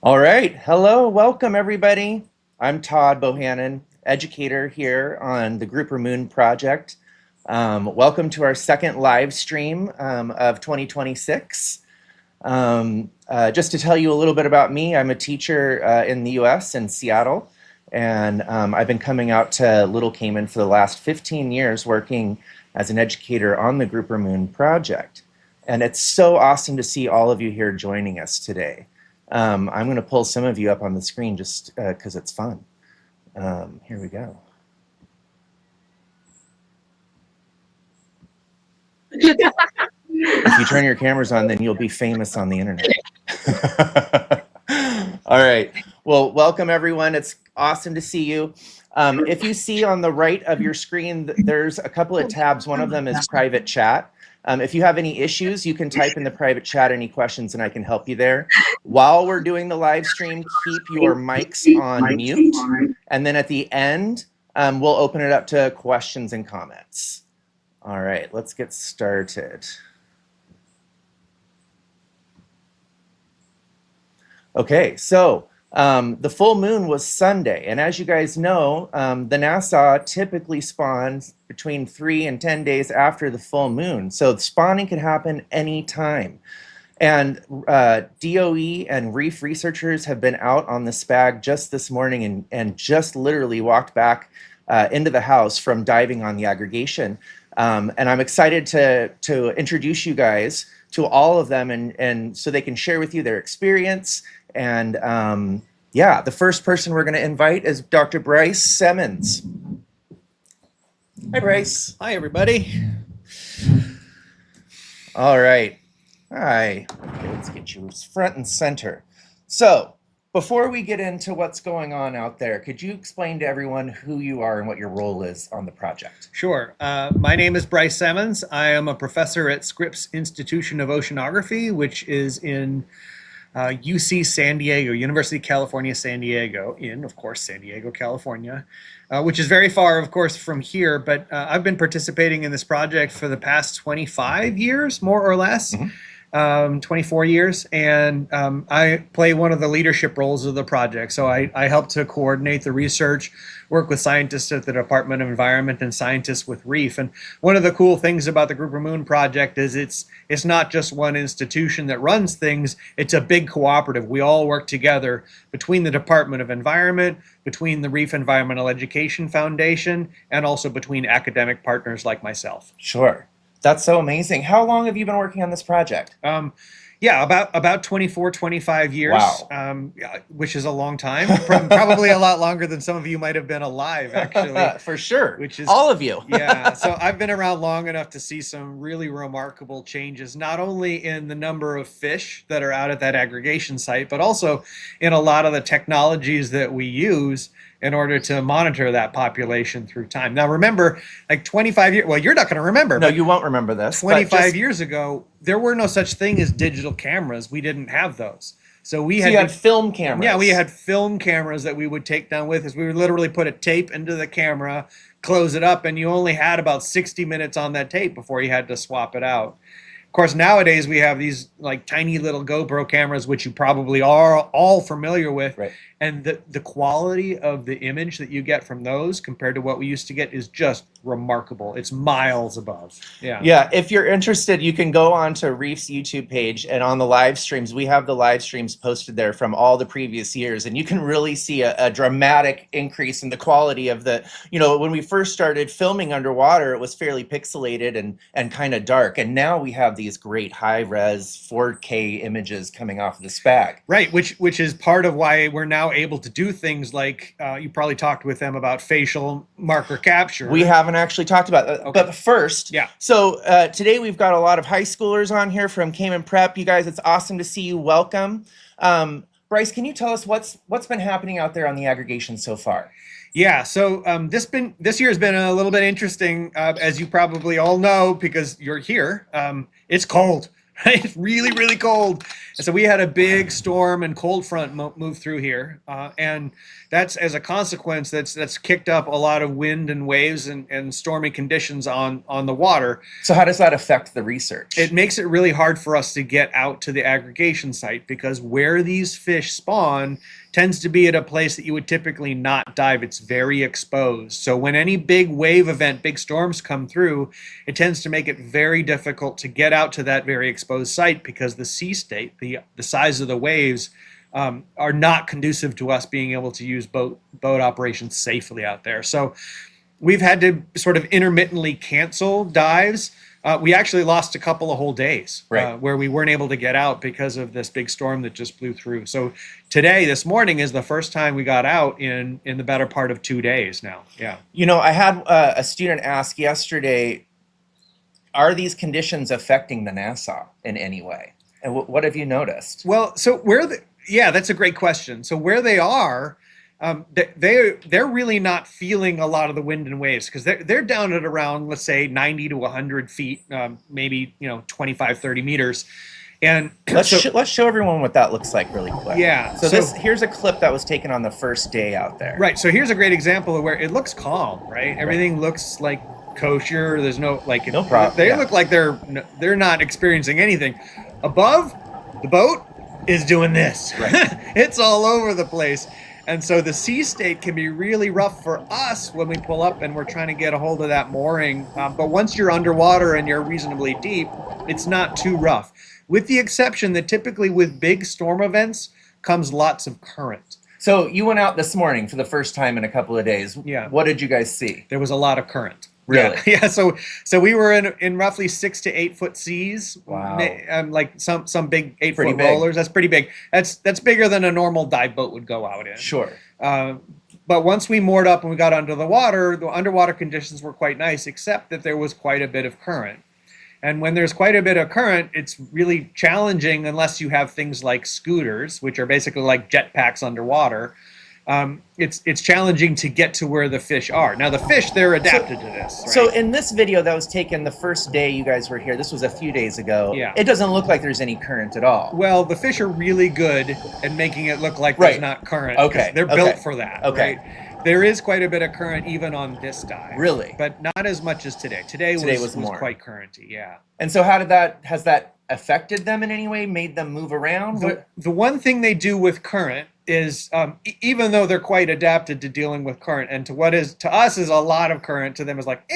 All right. Hello. Welcome, everybody. I'm Todd Bohannon, educator here on the Grouper Moon Project. Welcome to our second live stream of 2026. Just to tell you a little bit about me, I'm a teacher in the US in Seattle, and I've been coming out to Little Cayman for the last 15 years working as an educator on the Grouper Moon Project. And it's so awesome to see all of you here joining us today. I'm going to pull some of you up on the screen just because it's fun. Here we go. If you turn your cameras on, then you'll be famous on the internet. All right. Well, welcome everyone. It's awesome to see you. If you see on the right of your screen, there's a couple of tabs. One of them is private chat. If you have any issues, you can type in the private chat any questions and I can help you there. While we're doing the live stream, keep your mics on mute. And then at the end, we'll open it up to questions and comments. All right, let's get started. Okay, so the full moon was Sunday, and as you guys know, the Nassau typically spawns between 3 and 10 days after the full moon. So spawning can happen anytime. And DOE and reef researchers have been out on the spag just this morning and just literally walked back into the house from diving on the aggregation. And I'm excited to introduce you guys to all of them and so they can share with you their experience. And yeah, the first person we're going to invite is Dr. Bryce Simmons. Hi, Bryce. Hi, everybody. All right. Hi. Okay, let's get you front and center. So before we get into what's going on out there, could you explain to everyone who you are and what your role is on the project? Sure. My name is Bryce Simmons. I am a professor at Scripps Institution of Oceanography, which is in UC San Diego, University of California, San Diego, of course, San Diego, California, which is very far, of course, from here. But I've been participating in this project for the past 25 years, more or less. 24 years, and I play one of the leadership roles of the project. So I help to coordinate the research, work with scientists at the Department of Environment and scientists with Reef. And one of the cool things about the Grouper Moon Project is it's not just one institution that runs things, it's a big cooperative. We all work together between the Department of Environment, between the Reef Environmental Education Foundation, and also between academic partners like myself. Sure. That's so amazing. How long have you been working on this project? Yeah, about 24, 25 years, Wow. Which is a long time, probably a lot longer than some of you might have been alive, actually. For sure. Which is all of you. Yeah, so I've been around long enough to see some really remarkable changes, not only in the number of fish that are out at that aggregation site, but also in a lot of the technologies that we use in order to monitor that population through time. Now, remember, like 25 years, well, you're not going to remember. No, you won't remember this. 25 years ago, there were no such thing as digital cameras. We didn't have those. So you had film cameras. Yeah, we had film cameras that we would take down with us. We would literally put a tape into the camera, close it up, and you only had about 60 minutes on that tape before you had to swap it out. Of course, nowadays we have these like tiny little GoPro cameras, which you probably are all familiar with. Right. And the quality of the image that you get from those compared to what we used to get is just remarkable. It's miles above. Yeah. Yeah. If you're interested, you can go on to Reef's YouTube page, and on the live streams, we have the live streams posted there from all the previous years, and you can really see a dramatic increase in the quality of the, when we first started filming underwater, it was fairly pixelated and kind of dark. And now we have these great high res 4K images coming off of the spag. Right. Which is part of why we're now able to do things like you probably talked with them about facial marker capture. We haven't actually talked about that. Okay. But first, yeah. So today we've got a lot of high schoolers on here from Cayman Prep. You guys, it's awesome to see you. Welcome. Bryce, can you tell us what's been happening out there on the aggregation so far? Yeah, so this year has been a little bit interesting, as you probably all know, because you're here. It's cold. right? Really, really cold. And so we had a big storm and cold front move through here, and that's as a consequence that's kicked up a lot of wind and waves and stormy conditions on the water. So how does that affect the research? It makes it really hard for us to get out to the aggregation site because where these fish spawn tends to be at a place that you would typically not dive. It's very exposed. So when any big wave event, big storms come through, it tends to make it very difficult to get out to that very exposed site because the sea state, the size of the waves, are not conducive to us being able to use boat operations safely out there. So we've had to sort of intermittently cancel dives. We actually lost a couple of whole days where we weren't able to get out because of this big storm that just blew through. So today, this morning, is the first time we got out in the better part of 2 days now. Yeah. You know, I had a student ask yesterday, are these conditions affecting the Nassau in any way? And what have you noticed? Well, so that's a great question. So where they are, they're really not feeling a lot of the wind and waves because they're down at around, let's say, 90 to 100 feet, maybe 25, 30 meters. And let's show everyone what that looks like really quick. Yeah. So here's a clip that was taken on the first day out there. Right. So here's a great example of where it looks calm, right? Everything looks like kosher. There's no no problem. They look like they're not experiencing anything. Above, the boat is doing this. Right. It's all over the place. And so the sea state can be really rough for us when we pull up and we're trying to get a hold of that mooring. But once you're underwater and you're reasonably deep, it's not too rough. With the exception that typically with big storm events comes lots of current. So you went out this morning for the first time in a couple of days. Yeah. What did you guys see? There was a lot of current. Really? Yeah. So we were in roughly 6 to 8 foot seas. Wow. Like some big 8 Pretty foot big. rollers. That's pretty big. That's bigger than a normal dive boat would go out in. Sure. But once we moored up and we got under the water, the underwater conditions were quite nice, except that there was quite a bit of current. And when there's quite a bit of current, it's really challenging unless you have things like scooters, which are basically like jetpacks underwater. It's challenging to get to where the fish are. Now the fish, they're adapted to this. Right? So in this video that was taken the first day you guys were here, this was a few days ago. Yeah. It doesn't look like there's any current at all. Well, the fish are really good at making it look like there's not current. Okay. They're built for that. Okay. Right? There is quite a bit of current even on this dive. Really? But not as much as today. Today was more. quite currenty, yeah. And so has that affected them in any way, made them move around? The one thing they do with current is, even though they're quite adapted to dealing with current, and to us is a lot of current, to them is like,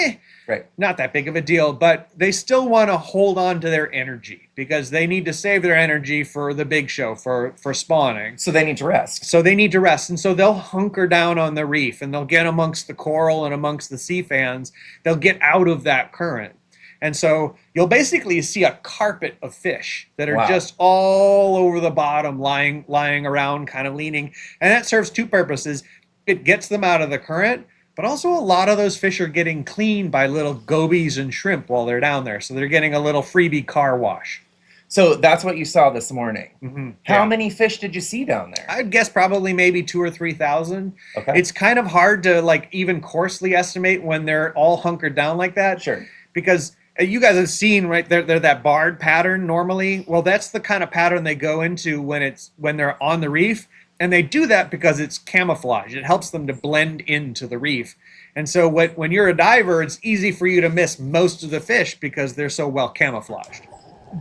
right, not that big of a deal, but they still want to hold on to their energy because they need to save their energy for the big show, for spawning. So they need to rest. And so they'll hunker down on the reef and they'll get amongst the coral and amongst the sea fans. They'll get out of that current. And so you'll basically see a carpet of fish that are just all over the bottom, lying around, kind of leaning. And that serves two purposes. It gets them out of the current, but also a lot of those fish are getting cleaned by little gobies and shrimp while they're down there. So they're getting a little freebie car wash. So that's what you saw this morning. Mm-hmm. How many fish did you see down there? I'd guess probably maybe 2,000 or 3,000. Okay. It's kind of hard to even coarsely estimate when they're all hunkered down like that. Sure. Because you guys have seen, right, they're that barred pattern normally. Well, that's the kind of pattern they go into when they're on the reef. And they do that because it's camouflage. It helps them to blend into the reef. And so when you're a diver, it's easy for you to miss most of the fish because they're so well camouflaged.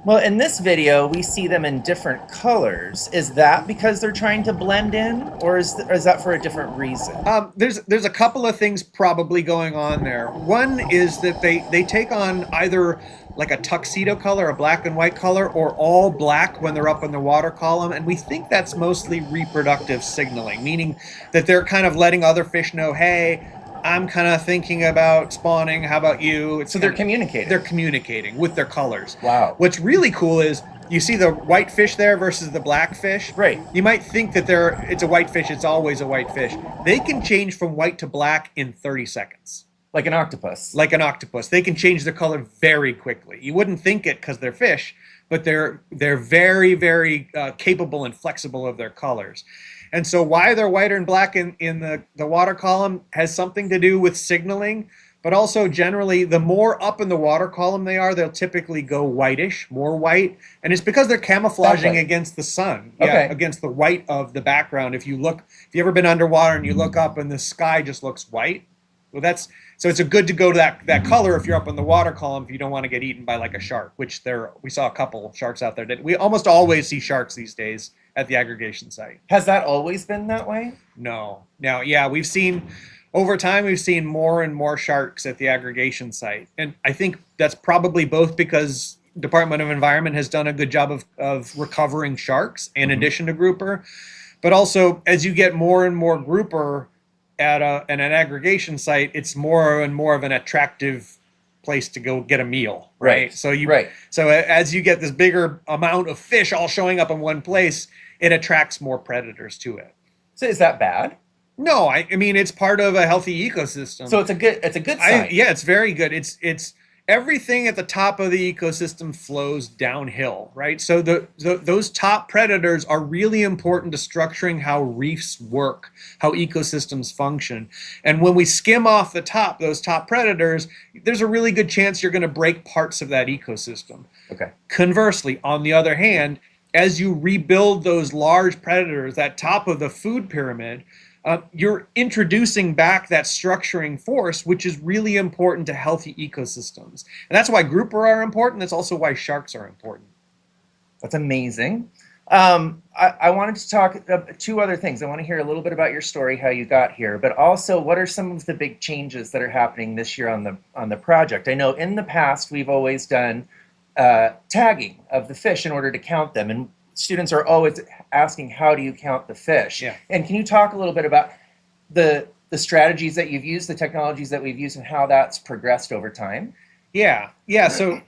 Well, in this video, we see them in different colors. Is that because they're trying to blend in, or is that for a different reason? There's a couple of things probably going on there. One is that they take on either like a tuxedo color, a black and white color, or all black when they're up in the water column. And we think that's mostly reproductive signaling, meaning that they're kind of letting other fish know, hey, I'm kind of thinking about spawning. How about you? So they're communicating. They're communicating with their colors. Wow. What's really cool is you see the white fish there versus the black fish. Right. You might think that it's a white fish. It's always a white fish. They can change from white to black in 30 seconds. Like an octopus. Like an octopus. They can change their color very quickly. You wouldn't think it because they're fish, but they're very, very capable and flexible of their colors. And so why they're white and black in the water column has something to do with signaling, but also generally the more up in the water column they are, they'll typically go whitish, more white. And it's because they're camouflaging Backlight. against the sun. Okay. Against the white of the background. If you ever been underwater and you look up and the sky just looks white, well, so it's good to go to that color if you're up in the water column if you don't want to get eaten by like a shark, which we saw a couple sharks out there. We almost always see sharks these days at the aggregation site. Has that always been that way? No. Now, yeah, over time, we've seen more and more sharks at the aggregation site. And I think that's probably both because Department of Environment has done a good job of recovering sharks in addition to grouper. But also, as you get more and more grouper at an aggregation site, it's more and more of an attractive place to go get a meal, right? So as you get this bigger amount of fish all showing up in one place, it attracts more predators to it. So is that bad? No, I mean it's part of a healthy ecosystem. So it's a good sign. Yeah, it's very good. It's everything at the top of the ecosystem flows downhill, right? So those top predators are really important to structuring how reefs work, how ecosystems function. And when we skim off the top, those top predators, there's a really good chance you're going to break parts of that ecosystem. Okay. Conversely, on the other hand, as you rebuild those large predators, that top of the food pyramid, you're introducing back that structuring force, which is really important to healthy ecosystems. And that's why grouper are important. That's also why sharks are important. That's amazing. I wanted to talk two other things. I want to hear a little bit about your story, how you got here, but also what are some of the big changes that are happening this year on the project? I know in the past we've always done tagging of the fish in order to count them, and students are always asking, how do you count the fish? Yeah. And can you talk a little bit about the strategies that you've used, the technologies that we've used, and how that's progressed over time? Yeah. So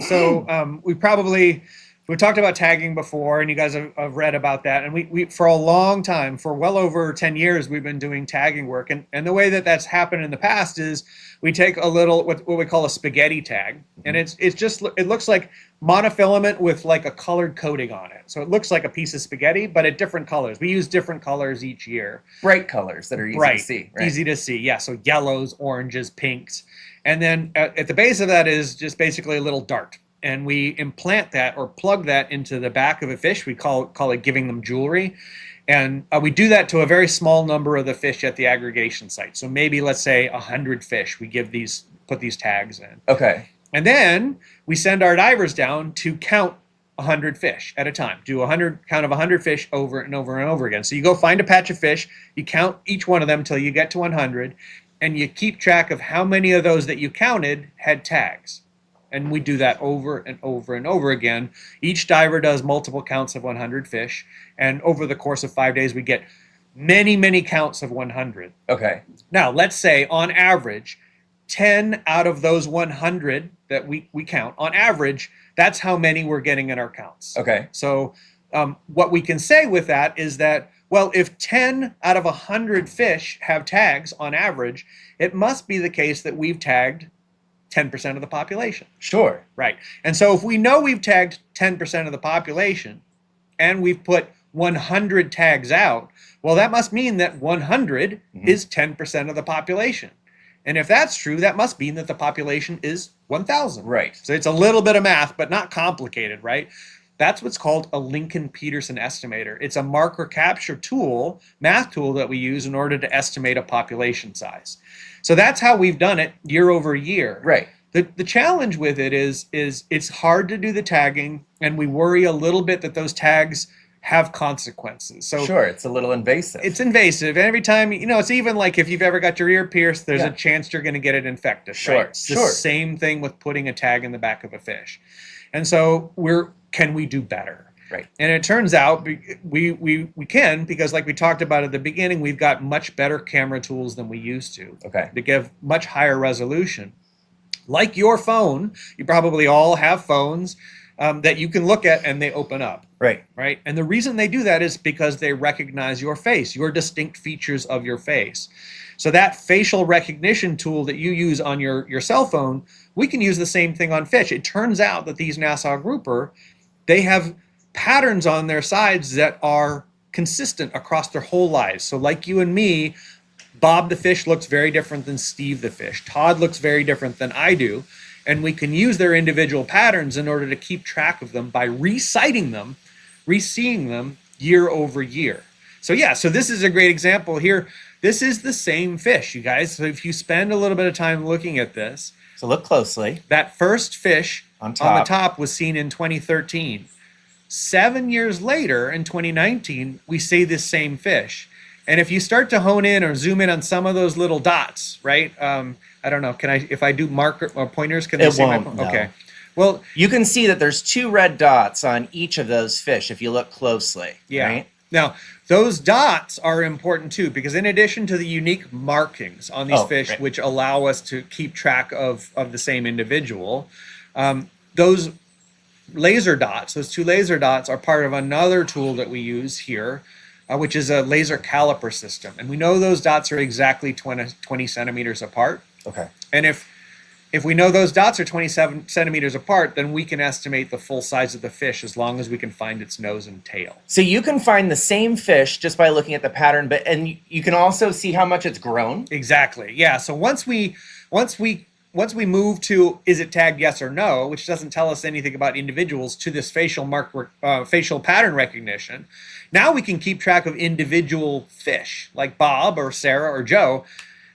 we talked about tagging before, and you guys have read about that. And we for a long time, for well over 10 years, we've been doing tagging work. And the way that that's happened in the past is we take a little what we call a spaghetti tag, and it looks like monofilament with like a colored coating on it. So it looks like a piece of spaghetti, but at different colors. We use different colors each year. Bright colors that are easy to see. Right? Easy to see. Yeah. So yellows, oranges, pinks, and then at the base of that is just basically a little dart. And we implant that or plug that into the back of a fish. We call it giving them jewelry. And we do that to a very small number of the fish at the aggregation site. So maybe, let's say, 100 fish, we put these tags in. Okay. And then we send our divers down to count 100 fish at a time. Do count of 100 fish over and over and over again. So you go find a patch of fish, you count each one of them till you get to 100, and you keep track of how many of those that you counted had tags. And we do that over and over and over again. Each diver does multiple counts of 100 fish. And over the course of 5 days, we get many, many counts of 100. Okay. Now, let's say on average, 10 out of those 100 that we count, on average, that's how many we're getting in our counts. Okay. So what we can say with that is that, well, if 10 out of 100 fish have tags on average, it must be the case that we've tagged 10% of the population. Sure. Right. And so if we know we've tagged 10% of the population and we've put 100 tags out, well, that must mean that 100 is 10% of the population. And if that's true, that must mean that the population is 1,000. Right. So it's a little bit of math, but not complicated, right? That's what's called a Lincoln-Peterson estimator. It's a marker capture tool, math tool that we use in order to estimate a population size. So that's how we've done it year over year. Right. The challenge with it is it's hard to do the tagging, and we worry a little bit that those tags have consequences. So sure, it's a little invasive. It's invasive. Every time, it's even like if you've ever got your ear pierced, there's a chance you're going to get it infected. Sure, right? It's the same thing with putting a tag in the back of a fish. And so can we do better? Right. And it turns out we can, because like we talked about at the beginning, we've got much better camera tools than we used to. Okay. To give much higher resolution. Like your phone, you probably all have phones that you can look at and they open up. Right. Right. And the reason they do that is because they recognize your face, your distinct features of your face. So that facial recognition tool that you use on your cell phone, we can use the same thing on fish. It turns out that these Nassau grouper, they have patterns on their sides that are consistent across their whole lives. So like you and me, Bob the fish looks very different than Steve the fish. Todd looks very different than I do. And we can use their individual patterns in order to keep track of them by reciting them, reseeing them year over year. So yeah, so this is a great example here. This is the same fish, you guys. So if you spend a little bit of time looking at this, So look closely. that first fish On on the top. top was seen in 2013. 7 years later, in 2019, we see this same fish. And if you start to hone in or zoom in on some of those little dots, right? I don't know. Can I, if I do marker or pointers, can they It see won't, no. Okay. Well, You can see that there's 2 red dots on each of those fish if you look closely. yeah. Right? Now, those dots are important too, because in addition to the unique markings on these fish, right. which allow us to keep track of the same individual, those laser dots, those 2 laser dots, are part of another tool that we use here, which is a laser caliper system. And we know those dots are exactly 20 centimeters apart. Okay. And if we know those dots are 27 centimeters apart, then we can estimate the full size of the fish as long as we can find its nose and tail. So you can find the same fish just by looking at the pattern, and you can also see how much it's grown. Exactly. Yeah. So once we move to is it tagged yes or no, which doesn't tell us anything about individuals, to this facial pattern recognition, now we can keep track of individual fish like Bob or Sarah or Joe.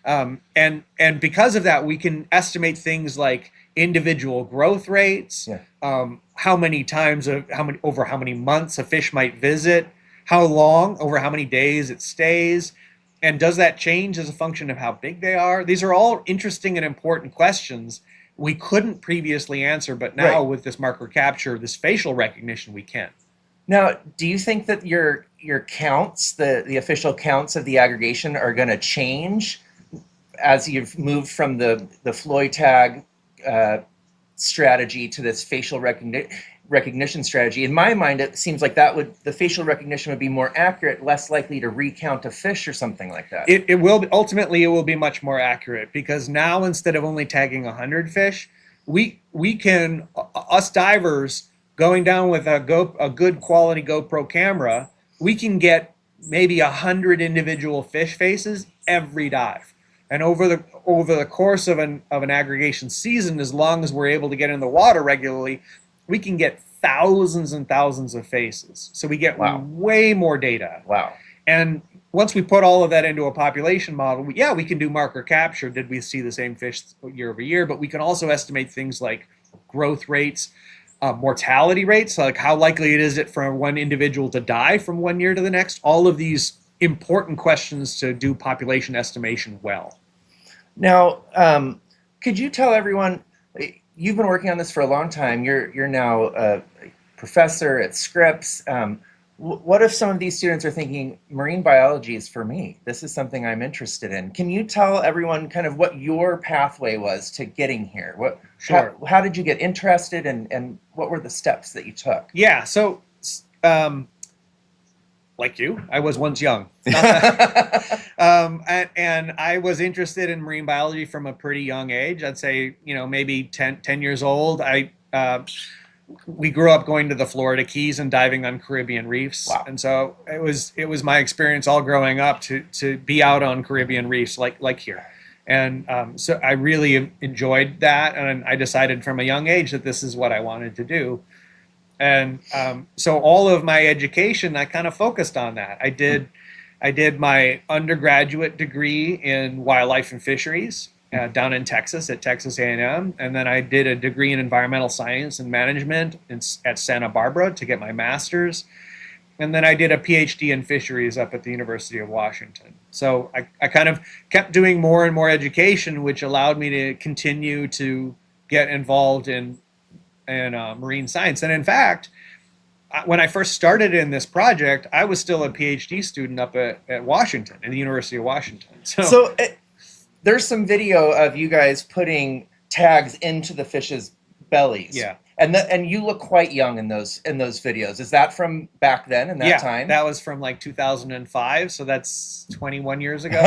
And because of that, we can estimate things like individual growth rates, how many times, over how many months a fish might visit, how long, over how many days it stays, and does that change as a function of how big they are? These are all interesting and important questions we couldn't previously answer, but now with this marker capture, this facial recognition, we can. Now, do you think that your counts, the official counts of the aggregation, are going to change as you've moved from the Floyd tag strategy to this facial recognition strategy? In my mind, it seems like the facial recognition would be more accurate, less likely to recount a fish or something like that. It will ultimately, it will be much more accurate, because now instead of only tagging 100 fish, we can, us divers going down with a good quality GoPro camera, we can get maybe 100 individual fish faces every dive. And over the course of an aggregation season, as long as we're able to get in the water regularly, we can get thousands and thousands of faces. So we get way more data. Wow. And once we put all of that into a population model, we can do marker capture. Did we see the same fish year over year? But we can also estimate things like growth rates, mortality rates, like how likely it is for one individual to die from one year to the next. All of these important questions to do population estimation well. Now, could you tell everyone, you've been working on this for a long time. You're now a professor at Scripps. What if some of these students are thinking, marine biology is for me? This is something I'm interested in. Can you tell everyone kind of what your pathway was to getting here? Sure. How did you get interested, and what were the steps that you took? Yeah, so like you, I was once young. And I was interested in marine biology from a pretty young age. I'd say, maybe 10 years old. We grew up going to the Florida Keys and diving on Caribbean reefs. Wow. And so it was my experience all growing up to be out on Caribbean reefs like here. And so I really enjoyed that. And I decided from a young age that this is what I wanted to do. And so all of my education, I kind of focused on that. I did my undergraduate degree in wildlife and fisheries down in Texas at Texas A&M, and then I did a degree in environmental science and management at Santa Barbara to get my master's, and then I did a PhD in fisheries up at the University of Washington. So I kind of kept doing more and more education, which allowed me to continue to get involved in marine science. And in fact, when I first started in this project, I was still a PhD student up at Washington, at the University of Washington. So there's some video of you guys putting tags into the fish's bellies. Yeah. And you look quite young in those videos. Is that from back then in that time? That was from like 2005, so that's 21 years ago.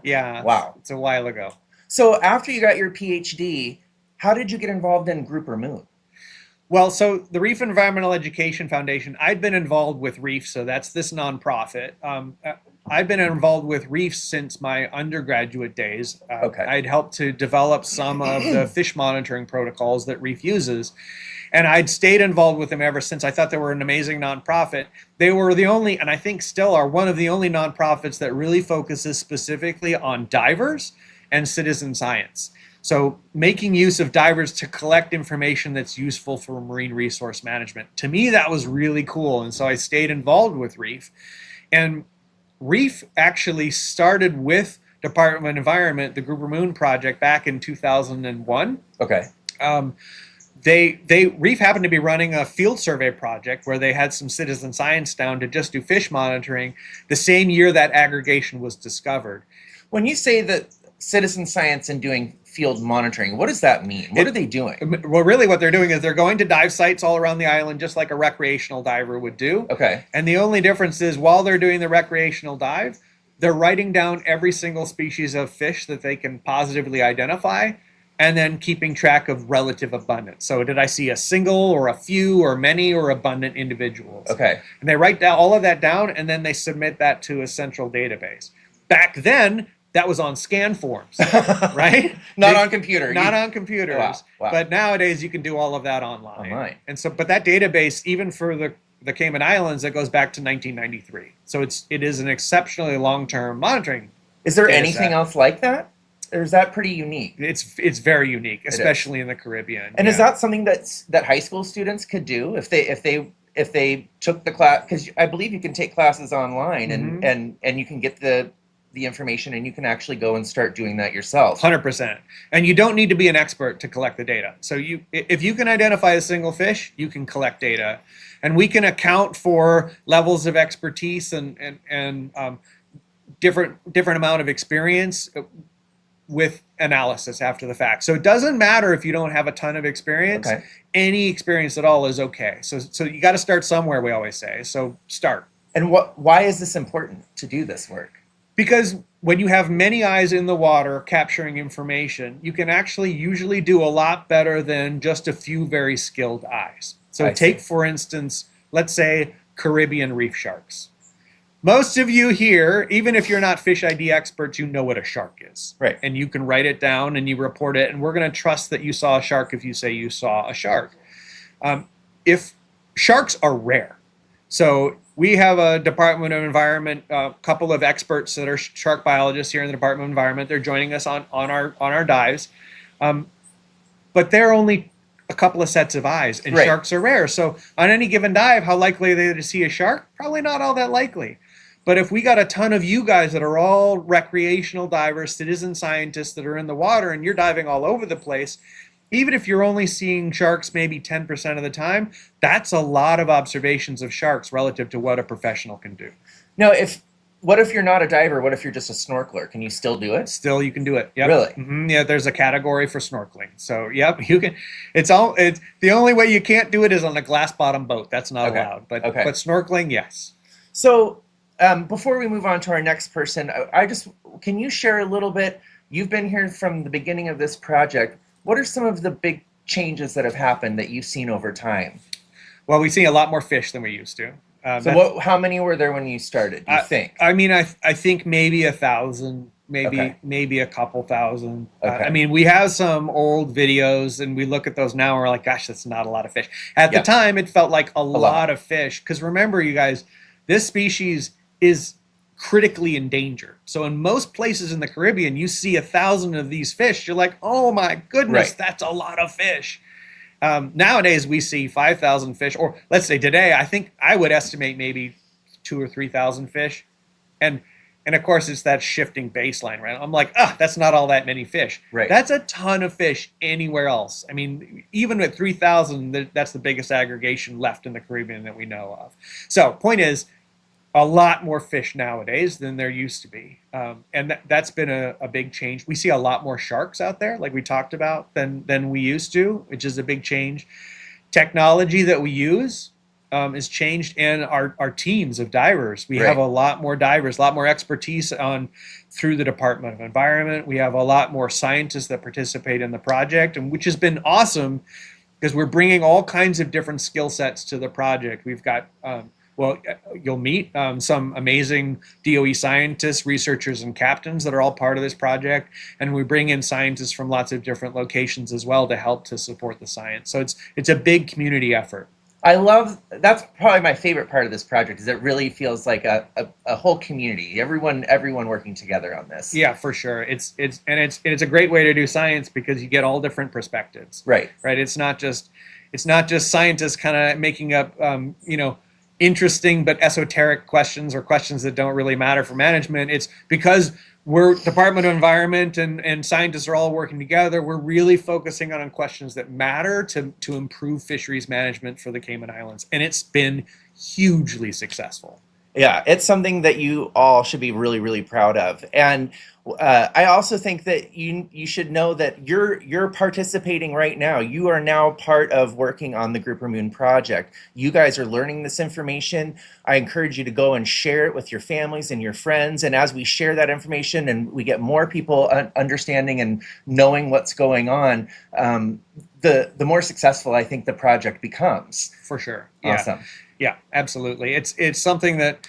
Yeah. Wow. It's a while ago. So after you got your PhD, how did you get involved in Grouper Moon? Well, so the Reef Environmental Education Foundation, I'd been involved with Reef, so that's this nonprofit. I've been involved with reefs since my undergraduate days. Okay. I'd helped to develop some of the fish monitoring protocols that Reef uses. And I'd stayed involved with them ever since. I thought they were an amazing nonprofit. They were the only, and I think still are, one of the only nonprofits that really focuses specifically on divers and citizen science. So making use of divers to collect information that's useful for marine resource management. To me, that was really cool. And so I stayed involved with Reef. And Reef actually started with Department of Environment, the Grouper Moon project, back in 2001. Okay. Reef happened to be running a field survey project where they had some citizen science down to just do fish monitoring the same year that aggregation was discovered. When you say that citizen science and doing field monitoring, what does that mean? What are they doing? Well, really what they're doing is they're going to dive sites all around the island just like a recreational diver would do. Okay. And the only difference is while they're doing the recreational dive, they're writing down every single species of fish that they can positively identify and then keeping track of relative abundance. So did I see a single or a few or many or abundant individuals? Okay. And they write down all of that down and then they submit that to a central database. Back then, that was on scan forms, right? Not on computer. Not on computers. Wow. Wow. But nowadays you can do all of that online. Online. And so, but that database, even for the Cayman Islands, that goes back to 1993. So it is an exceptionally long-term monitoring. Is there anything else like that? Or is that pretty unique? It's very unique, especially in the Caribbean. And is that something that high school students could do if they took the class? Because I believe you can take classes online and you can get the information and you can actually go and start doing that yourself. 100%. And you don't need to be an expert to collect the data. So if you can identify a single fish, you can collect data. And we can account for levels of expertise and different amount of experience with analysis after the fact. So it doesn't matter if you don't have a ton of experience. Okay. Any experience at all is okay. So you got to start somewhere, we always say. So start. And why is this important to do this work? Because when you have many eyes in the water capturing information, you can actually usually do a lot better than just a few very skilled eyes. So take, for instance, let's say Caribbean reef sharks. Most of you here, even if you're not fish ID experts, you know what a shark is. Right. And you can write it down and you report it, and we're going to trust that you saw a shark if you say you saw a shark. If sharks are rare. So we have a Department of Environment, a couple of experts that are shark biologists here in the Department of Environment. They're joining us on our dives. But they're only a couple of sets of eyes, and sharks are rare. So on any given dive, how likely are they to see a shark? Probably not all that likely. But if we got a ton of you guys that are all recreational divers, citizen scientists that are in the water, and you're diving all over the place, even if you're only seeing sharks maybe 10% of the time, that's a lot of observations of sharks relative to what a professional can do. Now, what if you're not a diver? What if you're just a snorkeler? Can you still do it? Still, you can do it. Yep. Really? Yeah, there's a category for snorkeling. So, yep, you can. It's the only way you can't do it is on a glass bottom boat. That's not allowed. But snorkeling, yes. So, before we move on to our next person, can you share a little bit? You've been here from the beginning of this project. What are some of the big changes that have happened that you've seen over time? Well, we've seen a lot more fish than we used to. How many were there when you started, do you think? I mean, I think maybe 1,000, maybe a couple thousand. Okay. I mean, we have some old videos, and we look at those now, and we're like, gosh, that's not a lot of fish. At the time, it felt like a lot of fish. Because remember, you guys, this species is critically endangered. So in most places in the Caribbean, you see 1,000 of these fish. You're like, oh my goodness, that's a lot of fish. Nowadays, we see 5,000 fish, or let's say today, I think I would estimate maybe 2,000 or 3,000 fish. And of course, it's that shifting baseline, right? I'm like, that's not all that many fish. Right. That's a ton of fish anywhere else. I mean, even at 3,000, that's the biggest aggregation left in the Caribbean that we know of. So point is, a lot more fish nowadays than there used to be. And that's been a big change. We see a lot more sharks out there, like we talked about, than we used to, which is a big change. Technology that we use is changed, and our teams of divers. We have a lot more divers, a lot more expertise through the Department of Environment. We have a lot more scientists that participate in the project, and which has been awesome because we're bringing all kinds of different skill sets to the project. We've got Well, you'll meet some amazing DOE scientists, researchers, and captains that are all part of this project. And we bring in scientists from lots of different locations as well to help to support the science. So it's a big community effort. I love that's probably my favorite part of this project is it really feels like a whole community, everyone working together on this. Yeah, for sure. It's a great way to do science because you get all different perspectives. Right. Right. It's not just scientists kind of making up interesting but esoteric questions or questions that don't really matter for management. It's because we're Department of Environment and scientists are all working together. We're really focusing on questions that matter to improve fisheries management for the Cayman Islands. And it's been hugely successful. Yeah, it's something that you all should be really, really proud of. And I also think that you should know that you're participating right now. You are now part of working on the Grouper Moon project. You guys are learning this information. I encourage you to go and share it with your families and your friends. And as we share that information and we get more people understanding and knowing what's going on, the more successful I think the project becomes. For sure. Yeah. Awesome. Yeah, absolutely. It's something that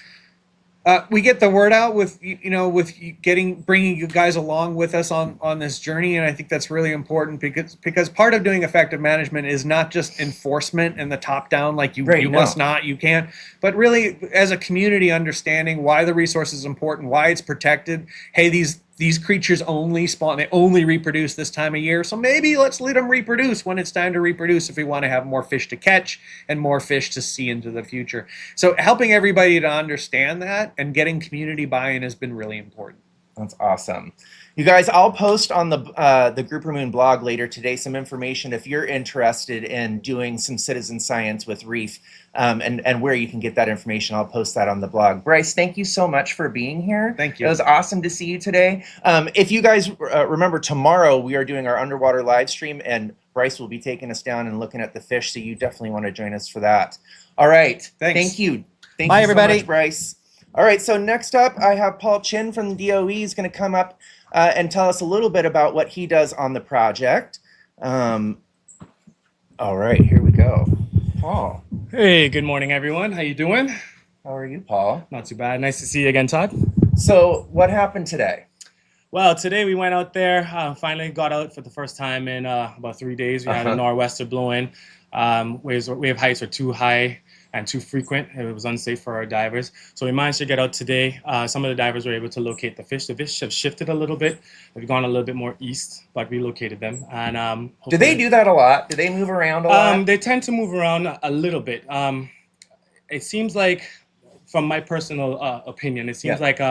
we get the word out with bringing you guys along with us on this journey, and I think that's really important because part of doing effective management is not just enforcement and the top down, like you must not, you can't, but really as a community understanding why the resource is important, why it's protected. Hey, these creatures only spawn, they only reproduce this time of year, so maybe let's let them reproduce when it's time to reproduce if we want to have more fish to catch and more fish to see into the future. So helping everybody to understand that and getting community buy-in has been really important. That's awesome. You guys, I'll post on the Grouper Moon blog later today some information if you're interested in doing some citizen science with reef and where you can get that information. I'll post that on the blog. Bryce, thank you so much for being here. Thank you. It was awesome to see you today. If you guys remember, tomorrow we are doing our underwater live stream and Bryce will be taking us down and looking at the fish, so you definitely want to join us for that. All right. Thanks. Thank you. Bye, you everybody. So much, Bryce. All right, so next up, I have Paul Chin from the DOE. He's going to come up and tell us a little bit about what he does on the project. All right, here we go. Paul. Hey, good morning, everyone. How you doing? How are you, Paul? Not too bad. Nice to see you again, Todd. So what happened today? Well, today we went out there, finally got out for the first time in about 3 days. We had a nor'wester blowing. Wave heights are too high and too frequent. It was unsafe for our divers. So we managed to get out today. Some of the divers were able to locate the fish. The fish have shifted a little bit. They've gone a little bit more east, but we located them. And do they do that a lot? Do they move around a lot? They tend to move around a little bit. It seems like, from my personal opinion, it seems like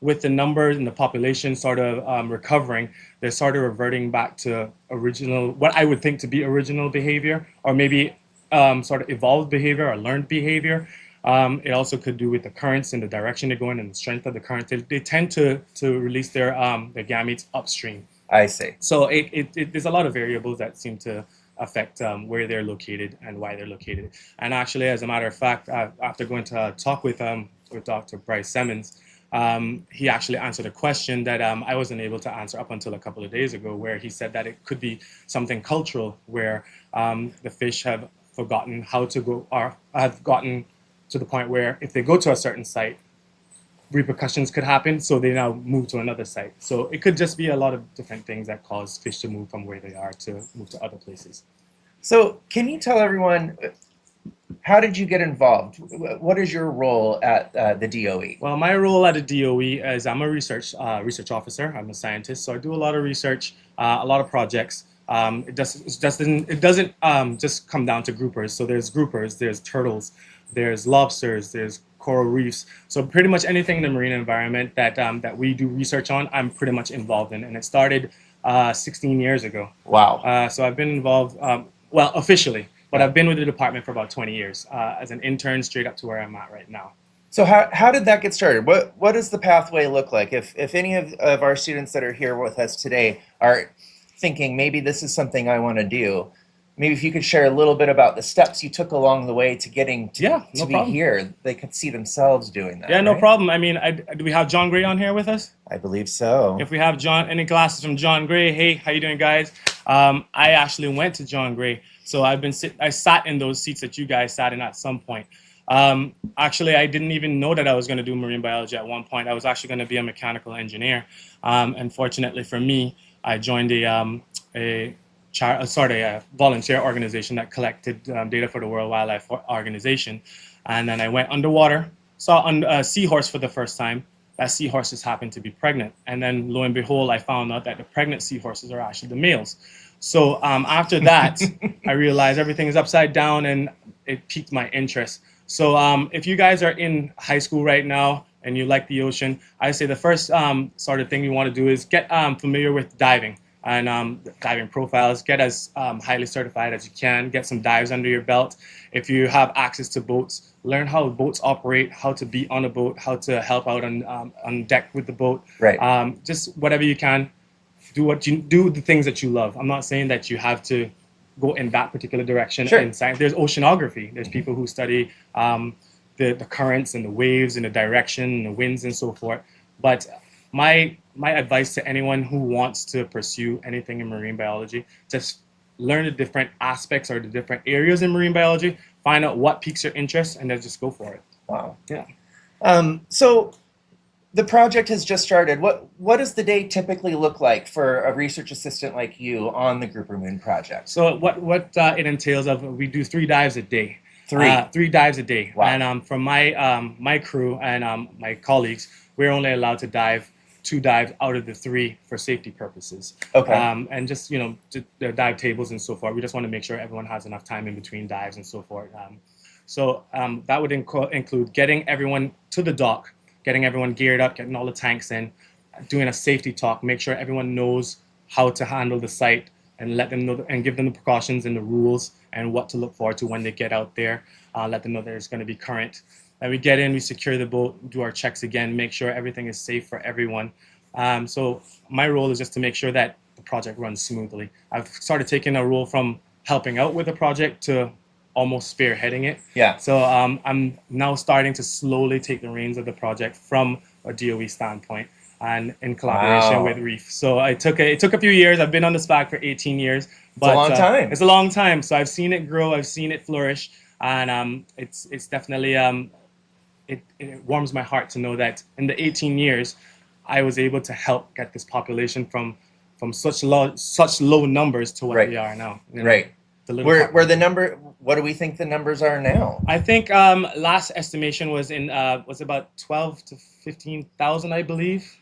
with the numbers and the population sort of recovering, they're sort of reverting back to original, what I would think to be original behavior, or maybe sort of evolved behavior or learned behavior. It also could do with the currents and the direction they're going and the strength of the current. They tend to release their gametes upstream. I see. So there's a lot of variables that seem to affect where they're located and why they're located. And actually, as a matter of fact, after going to talk with Dr. Bryce Simmons, he actually answered a question that I wasn't able to answer up until a couple of days ago, where he said that it could be something cultural, where the fish have forgotten how to go, or have gotten to the point where if they go to a certain site, repercussions could happen, so they now move to another site. So it could just be a lot of different things that cause fish to move from where they are to move to other places. So can you tell everyone, how did you get involved? What is your role at the DOE? Well, my role at the DOE is I'm a research officer. I'm a scientist, so I do a lot of research, a lot of projects. It doesn't just come down to groupers. So there's groupers, there's turtles, there's lobsters, there's coral reefs. So pretty much anything in the marine environment that we do research on, I'm pretty much involved in. And it started 16 years ago. Wow. So I've been involved, well, officially, but I've been with the department for about 20 years as an intern straight up to where I'm at right now. So how did that get started? What does the pathway look like? If any of our students that are here with us today are thinking maybe this is something I want to do, maybe if you could share a little bit about the steps you took along the way to getting to be here, they could see themselves doing that. Yeah, no right? problem. I mean, do we have John Gray on here with us? I believe so. If we have any classes from John Gray, hey, how you doing, guys? I actually went to John Gray, so I sat in those seats that you guys sat in at some point. Actually, I didn't even know that I was going to do marine biology at one point. I was actually going to be a mechanical engineer. Unfortunately for me, I joined a volunteer organization that collected data for the World Wildlife Organization. And then I went underwater, saw a seahorse for the first time. That seahorse just happened to be pregnant. And then lo and behold, I found out that the pregnant seahorses are actually the males. So after that, I realized everything is upside down, and it piqued my interest. So if you guys are in high school right now and you like the ocean, I say the first sort of thing you want to do is get familiar with diving and diving profiles. Get as highly certified as you can. Get some dives under your belt. If you have access to boats, learn how boats operate, how to be on a boat, how to help out on deck with the boat. Right. Just whatever you can. Do the things that you love. I'm not saying that you have to go in that particular direction. Sure. In science. There's oceanography. There's people who study the currents and the waves and the direction and the winds and so forth. But my advice to anyone who wants to pursue anything in marine biology, just learn the different aspects or the different areas in marine biology, find out what piques your interest, and then just go for it. Wow. Yeah. So the project has just started. What does the day typically look like for a research assistant like you on the Grouper Moon project? So what it entails of, we do 3 dives a day. 3 3 dives a day. Wow. And from my crew and my colleagues, we're only allowed to dive 2 dives out of the 3 for safety purposes. Okay. And just the dive tables and so forth. We just want to make sure everyone has enough time in between dives and so forth. So that would include getting everyone to the dock, getting everyone geared up, getting all the tanks in, doing a safety talk, make sure everyone knows how to handle the site, and let them know and give them the precautions and the rules and what to look forward to when they get out there. Let them know there's going to be current. Then we get in, we secure the boat, do our checks again, make sure everything is safe for everyone. So my role is just to make sure that the project runs smoothly. I've started taking a role from helping out with the project to almost spearheading it. Yeah. So I'm now starting to slowly take the reins of the project from a DOE standpoint and in collaboration with Reef. So it took a few years. I've been on the SPAC for 18 years. But, it's a long time. It's a long time. So I've seen it grow. I've seen it flourish. And it's definitely, it warms my heart to know that in the 18 years, I was able to help get this population from such low numbers to what we are now. Right. Where the number? What do we think the numbers are now? I think last estimation was about 12 to 15,000, I believe.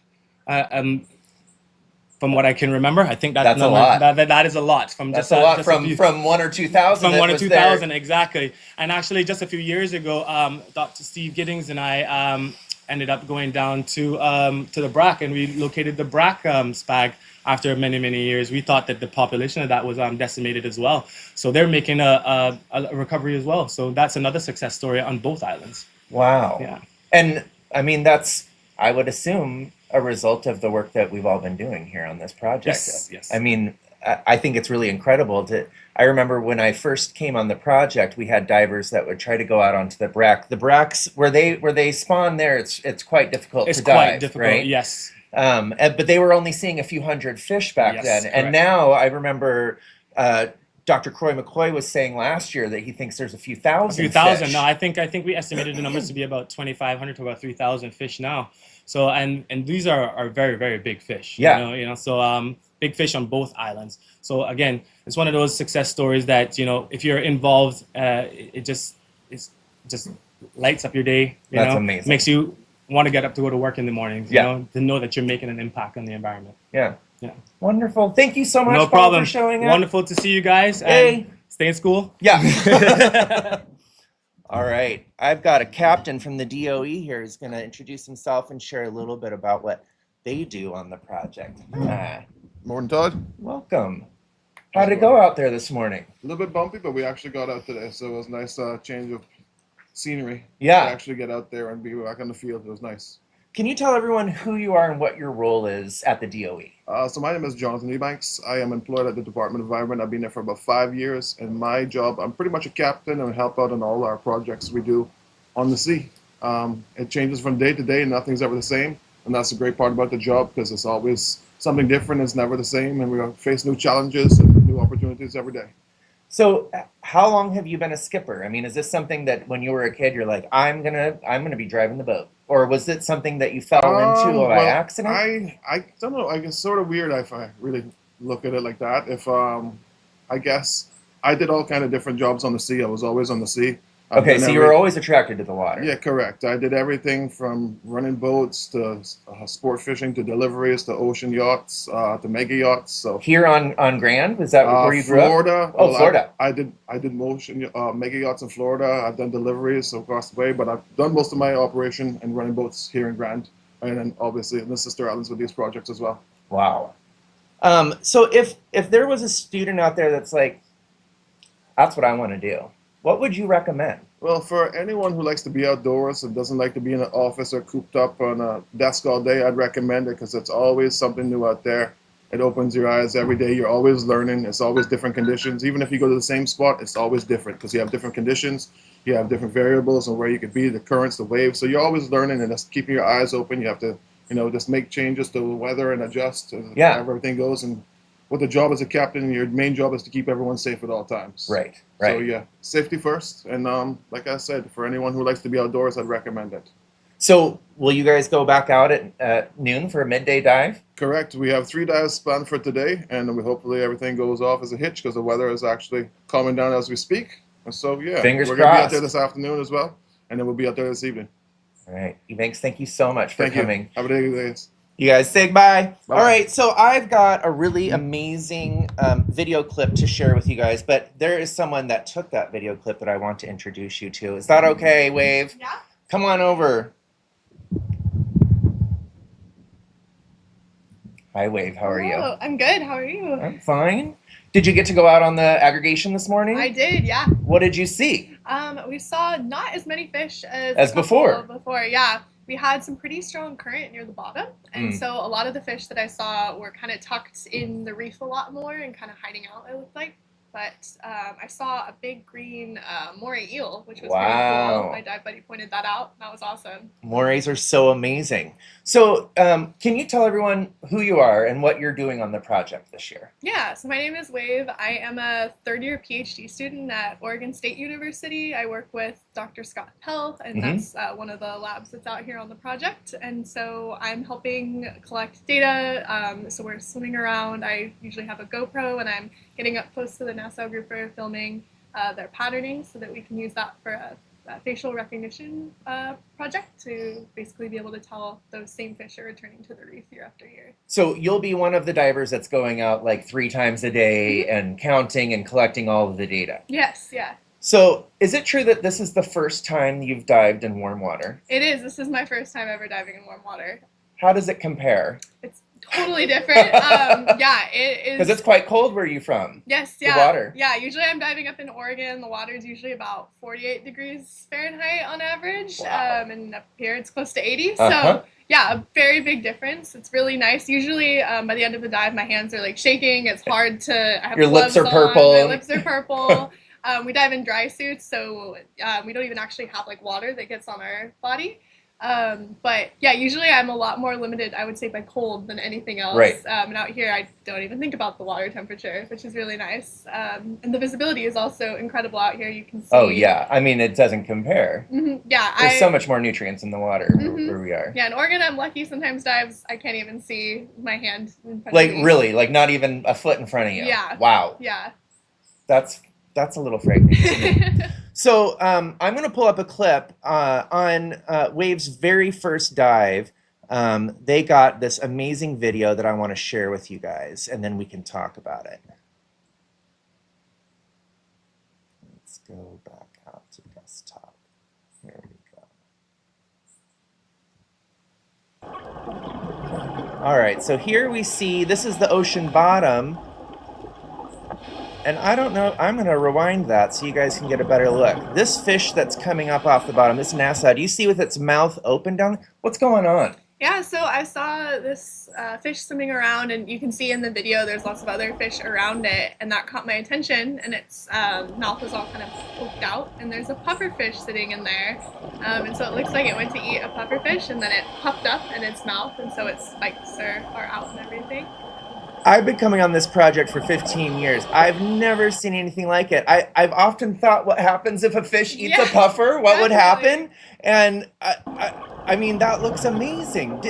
From what I can remember, I think that's a lot. That is a lot. From that's a lot from 1 or 2,000. From 1 or 2,000, exactly. And actually, just a few years ago, Dr. Steve Giddings and I ended up going down to the BRAC, and we located the BRAC SPAG. After many years, we thought that the population of that was decimated as well. So they're making a recovery as well. So that's another success story on both islands. Wow. Yeah. And I mean, that's, I would assume, a result of the work that we've all been doing here on this project. Yes. I mean, I think it's really incredible I remember when I first came on the project, we had divers that would try to go out onto the BRAC. The BRACs, where they spawn there, it's quite difficult to dive. It's quite difficult, right? Yes. But they were only seeing a few hundred fish back then. Correct. And now I remember Dr. Croy McCoy was saying last year that he thinks there's a few thousand. Fish. No, I think we estimated the numbers to be about 2,500 to about 3,000 fish now. So and these are very big fish. Yeah. So big fish on both islands. So again, it's one of those success stories that if you're involved, it just lights up your day. That's amazing. Makes you want to get up to go to work in the mornings. To know that you're making an impact on the environment. Yeah. Yeah. Wonderful. Thank you so much, No Paul, problem. for showing up. Wonderful to see you guys. Hey. And stay in school. Yeah. All right. I've got a captain from the DOE here who's going to introduce himself and share a little bit about what they do on the project. Morning, Todd. Welcome. How did it go out there this morning? A little bit bumpy, but we actually got out today, so it was a nice change of scenery. Yeah. To actually get out there and be back on the field. It was nice. Can you tell everyone who you are and what your role is at the DOE? So my name is Jonathan Eubanks. I am employed at the Department of Environment. I've been there for about 5 years. And my job, I'm pretty much a captain and help out on all our projects we do on the sea. It changes from day to day and nothing's ever the same. And that's the great part about the job because it's always something different. It's never the same. And we face new challenges and new opportunities every day. So, how long have you been a skipper? I mean, is this something that when you were a kid, you're like, I'm gonna be driving the boat, or was it something that you fell into by Well, accident? I don't know. I guess sort of weird if I really look at it like that. If I guess I did all kind of different jobs on the sea. I was always on the sea. I've Okay, done so you were every always attracted to the water. Yeah, correct. I did everything from running boats to sport fishing to deliveries to ocean yachts to mega yachts. So Here on Grand, is that where you grew up? Florida. Oh, Well, Florida. I did motion mega yachts in Florida. I've done deliveries across the way, but I've done most of my operation and running boats here in Grand, and then obviously in the sister islands with these projects as well. Wow. So if there was a student out there that's like, that's what I want to do, what would you recommend? Well, for anyone who likes to be outdoors and doesn't like to be in an office or cooped up on a desk all day, I'd recommend it because it's always something new out there. It opens your eyes every day. You're always learning. It's always different conditions. Even if you go to the same spot, it's always different because you have different conditions. You have different variables on where you could be, the currents, the waves. So you're always learning and just keeping your eyes open. You have to, just make changes to the weather and adjust to Yeah. how everything goes. And what the job as a captain, your main job is to keep everyone safe at all times. Right, So right. yeah, safety first, and like I said, for anyone who likes to be outdoors, I'd recommend it. So will you guys go back out at noon for a midday dive? Correct. We have 3 dives planned for today, and we hopefully everything goes off as a hitch because the weather is actually calming down as we speak. And so yeah, Fingers we're gonna be out there crossed. this afternoon as well, and then we'll be out there this evening. All right, Evanks, thank you so much for Thank coming. you. Have a good day. You guys say bye. Bye. All right, so I've got a really amazing video clip to share with you guys, but there is someone that took that video clip that I want to introduce you to. Is that okay, Wave? Yeah. Come on over. Hi, Wave. How are you? Hello, I'm good. How are you? I'm fine. Did you get to go out on the aggregation this morning? I did, yeah. What did you see? We saw not as many fish as before. Before, yeah. We had some pretty strong current near the bottom, and so a lot of the fish that I saw were kind of tucked in the reef a lot more and kind of hiding out, it looked like. But I saw a big green moray eel, which was pretty Wow. cool. My dive buddy pointed that out. That was awesome. Morays are so amazing. So can you tell everyone who you are and what you're doing on the project this year? Yeah, so my name is Wave. I am a third-year PhD student at Oregon State University. I work with Dr. Scott Pell, and that's one of the labs that's out here on the project. And so I'm helping collect data. So we're swimming around. I usually have a GoPro, and I'm getting up close to the NASA grouper, filming their patterning so that we can use that for a facial recognition project to basically be able to tell those same fish are returning to the reef year after year. So you'll be one of the divers that's going out like 3 times a day and counting and collecting all of the data. Yes, yeah. So is it true that this is the first time you've dived in warm water? It is. This is my first time ever diving in warm water. How does it compare? It's totally different. Yeah, it is. Because it's quite cold where you're from. Yes, the yeah. water. Yeah, usually I'm diving up in Oregon. The water is usually about 48 degrees Fahrenheit on average. Wow. And up here it's close to 80. Uh-huh. So, yeah, a very big difference. It's really nice. Usually by the end of the dive, my hands are like shaking. It's hard to. I have Your lips gloves are purple. on. My lips are purple. We dive in dry suits, so we don't even actually have like water that gets on our body. But yeah, usually I'm a lot more limited, I would say, by cold than anything else. Right. And out here, I don't even think about the water temperature, which is really nice. And the visibility is also incredible out here. You can see. Oh, yeah. I mean, it doesn't compare. Yeah. There's so much more nutrients in the water where we are. Yeah, in Oregon, I'm lucky. Sometimes dives, I can't even see my hand in front Like, of me. really? Like, not even a foot in front of you? Yeah. Wow. Yeah. That's a little frightening to me. So I'm going to pull up a clip on Wave's very first dive. They got this amazing video that I want to share with you guys, and then we can talk about it. Let's go back out to desktop. Here we go. All right, so here we see, this is the ocean bottom. And I don't know, I'm going to rewind that so you guys can get a better look. This fish that's coming up off the bottom, this NASA, do you see with its mouth open down? What's going on? Yeah, so I saw this fish swimming around, and you can see in the video there's lots of other fish around it, and that caught my attention, and its mouth was all kind of poked out, and there's a pufferfish sitting in there, and so it looks like it went to eat a pufferfish, and then it puffed up in its mouth, and so its spikes are out and everything. I've been coming on this project for 15 years. I've never seen anything like it. I've often thought, what happens if a fish eats a Yeah, puffer? What would definitely. happen? And I mean, that looks amazing.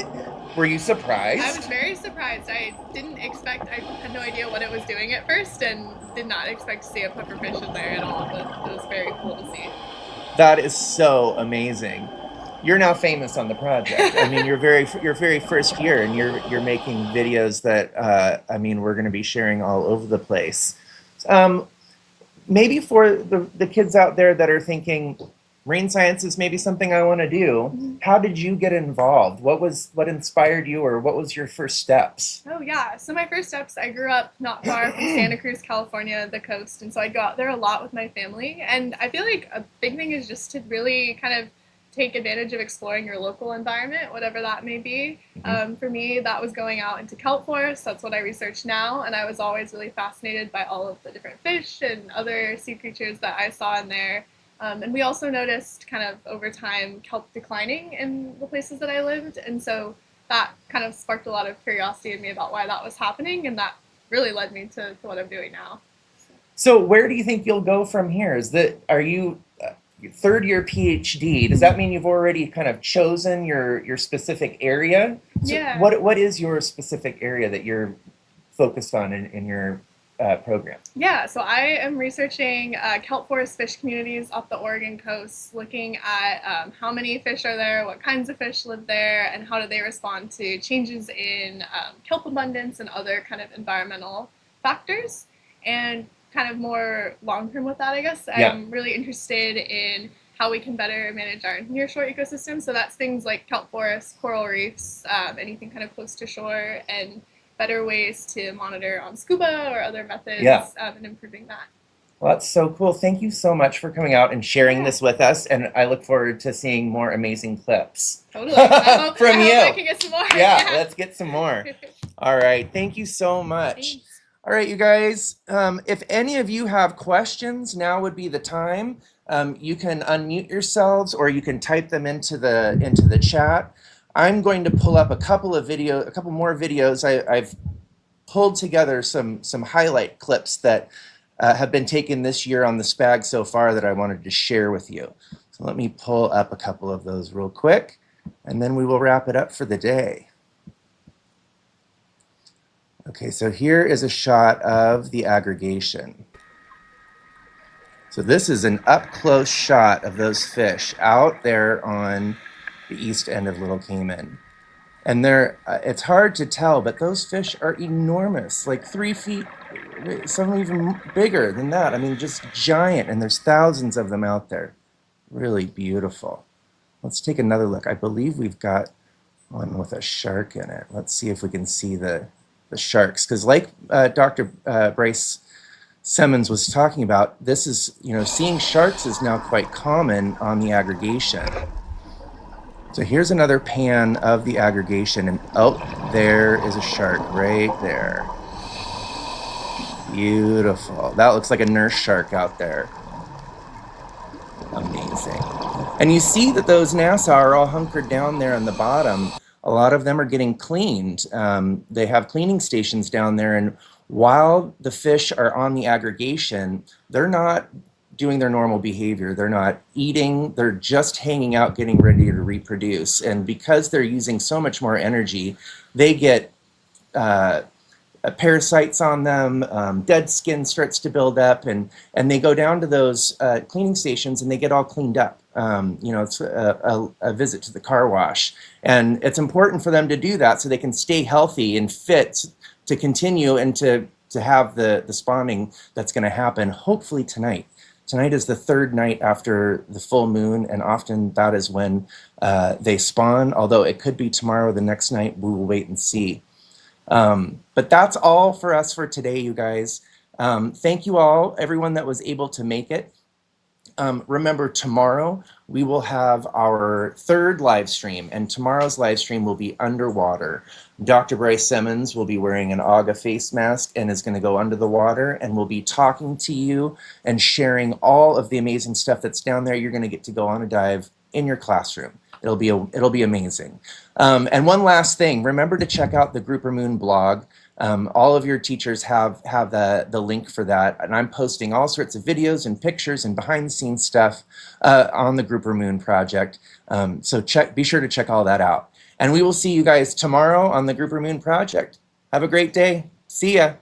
Were you I was surprised? very surprised. I didn't expect, I had no idea what it was doing at first and did not expect to see a pufferfish in there at all, but it was very cool to see. That is so amazing. You're now famous on the project. I mean, your very first year, and you're making videos that I mean, we're going to be sharing all over the place. Um, Maybe for the kids out there that are thinking marine science is maybe something I want to do, how did you get involved? What inspired you, or what was your first steps? Oh yeah, so my first steps, I grew up not far from Santa Cruz, California, the coast, and so I'd go out there a lot with my family. And I feel like a big thing is just to really kind of take advantage of exploring your local environment, whatever that may be. For me, that was going out into kelp forests. That's what I research now, and I was always really fascinated by all of the different fish and other sea creatures that I saw in there. And we also noticed kind of over time kelp declining in the places that I lived, and so that kind of sparked a lot of curiosity in me about why that was happening, and that really led me to what I'm doing now. So where do you think you'll go from here? Are you third year PhD? Does that mean you've already kind of chosen your specific area? So Yeah. what is your specific area that you're focused on in your program? Yeah, so I am researching kelp forest fish communities off the Oregon coast, looking at how many fish are there, what kinds of fish live there, and how do they respond to changes in kelp abundance and other kind of environmental factors. And kind of more long term with that, I guess, Yeah. I'm really interested in how we can better manage our nearshore ecosystem. So that's things like kelp forests, coral reefs, anything kind of close to shore, and better ways to monitor on scuba or other methods, Yeah. and improving that. Well, that's so cool. Thank you so much for coming out and sharing Yeah. this with us. And I look forward to seeing more amazing clips. Totally. I hope From I you. can get some more. Yeah, let's get some more. All right. Thank you so much. Thanks. All right, you guys. If any of you have questions, now would be the time. You can unmute yourselves, or you can type them into the chat. I'm going to pull up a couple more videos. I've pulled together some highlight clips that have been taken this year on the SPAG so far that I wanted to share with you. So let me pull up a couple of those real quick, and then we will wrap it up for the day. Okay, so here is a shot of the aggregation. So this is an up-close shot of those fish out there on the east end of Little Cayman. And it's hard to tell, but those fish are enormous, like 3 feet, some even bigger than that. I mean, just giant, and there's thousands of them out there. Really beautiful. Let's take another look. I believe we've got one with a shark in it. Let's see if we can see the sharks, because like Dr. Bryce Simmons was talking about, this is, seeing sharks is now quite common on the aggregation. So here's another pan of the aggregation, and oh, there is a shark right there. Beautiful. That looks like a nurse shark out there. Amazing. And you see that those NASA are all hunkered down there on the bottom. A lot of them are getting cleaned. They have cleaning stations down there, and while the fish are on the aggregation, they're not doing their normal behavior. They're not eating, they're just hanging out, getting ready to reproduce. And because they're using so much more energy, they get parasites on them, dead skin starts to build up, and they go down to those cleaning stations and they get all cleaned up. It's a visit to the car wash. And it's important for them to do that so they can stay healthy and fit to continue and to have the spawning that's going to happen hopefully tonight. Tonight is the third night after the full moon, and often that is when they spawn, although it could be tomorrow, the next night. We will wait and see. But that's all for us for today, you guys. Thank you all, everyone that was able to make it. Remember, tomorrow we will have our third live stream, and tomorrow's live stream will be underwater. Dr. Bryce Simmons will be wearing an AGA face mask and is going to go under the water, and we'll be talking to you and sharing all of the amazing stuff that's down there. You're going to get to go on a dive in your classroom. It'll be amazing. And one last thing, remember to check out the Grouper Moon blog. All of your teachers have the link for that, and I'm posting all sorts of videos and pictures and behind the scenes stuff on the Grouper Moon project. So be sure to check all that out. And we will see you guys tomorrow on the Grouper Moon project. Have a great day. See ya.